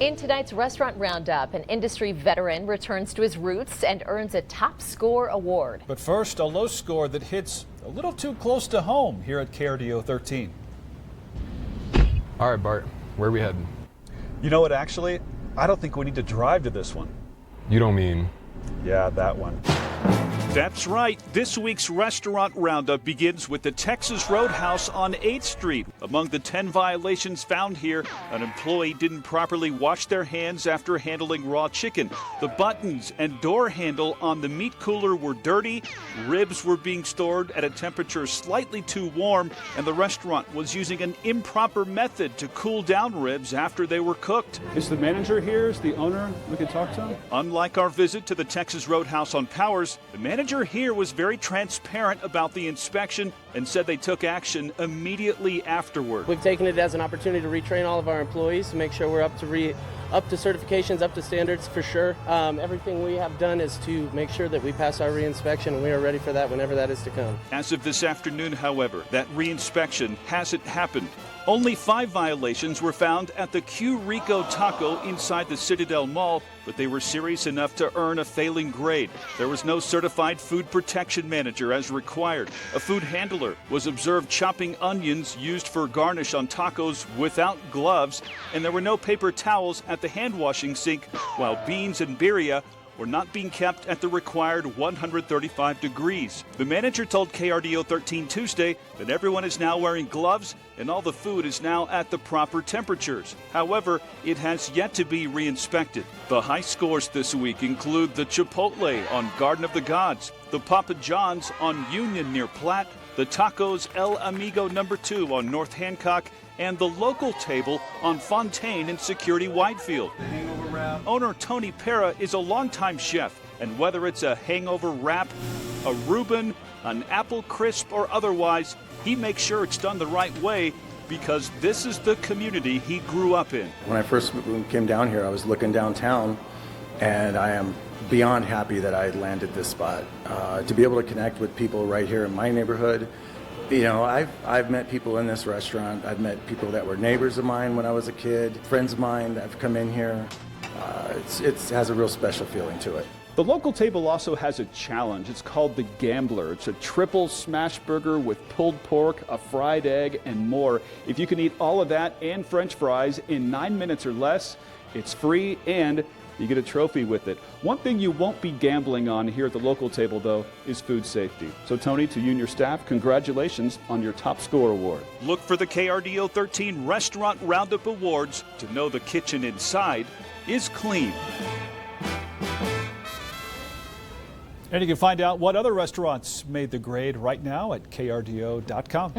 In tonight's Restaurant Roundup, an industry veteran returns to his roots and earns a top score award. But first, a low score that hits a little too close to home here at KRDO 13. All right, Bart, where are we heading? You know what, actually, I don't think we need to drive to this one. You don't mean? Yeah, that one. That's right. This week's Restaurant Roundup begins with the Texas Roadhouse on 8th Street. Among the 10 violations found here, an employee didn't properly wash their hands after handling raw chicken. The buttons and door handle on the meat cooler were dirty, ribs were being stored at a temperature slightly too warm, and the restaurant was using an improper method to cool down ribs after they were cooked. Is the manager here? Is the owner? We can talk to him? Unlike our visit to the Texas Roadhouse on Powers, the manager here was very transparent about the inspection and said they took action immediately afterward. We've taken it as an opportunity to retrain all of our employees to make sure we're up to certifications, up to standards for sure. Everything we have done is to make sure that we pass our reinspection, and we are ready for that whenever that is to come. As of this afternoon, however, that reinspection hasn't happened. Only 5 violations were found at the Rico Taco inside the Citadel Mall, but they were serious enough to earn a failing grade. There was no certified food protection manager as required. A food handler was observed chopping onions used for garnish on tacos without gloves, and there were no paper towels at the hand washing sink, while beans and birria were not being kept at the required 135 degrees. The manager told KRDO 13 Tuesday that everyone is now wearing gloves and all the food is now at the proper temperatures. However, it has yet to be re-inspected. The high scores this week include the Chipotle on Garden of the Gods, the Papa John's on Union near Platte, the Tacos El Amigo No. 2 on North Hancock, and the local table on Fontaine and Security Whitefield. Owner Tony Pera is a longtime chef, and whether it's a hangover wrap, a Reuben, an apple crisp, or otherwise, he makes sure it's done the right way because this is the community he grew up in. When I first came down here, I was looking downtown, and I am beyond happy that I landed this spot. To be able to connect with people right here in my neighborhood. You know, I've met people in this restaurant. I've met people that were neighbors of mine when I was a kid, friends of mine that have come in here. It has a real special feeling to it. The local table also has a challenge. It's called the Gambler. It's a triple smash burger with pulled pork, a fried egg, and more. If you can eat all of that and French fries in 9 minutes or less, it's free and you get a trophy with it. One thing you won't be gambling on here at the local table, though, is food safety. So, Tony, to you and your staff, congratulations on your top score award. Look for the KRDO 13 Restaurant Roundup Awards to know the kitchen inside is clean. And you can find out what other restaurants made the grade right now at krdo.com.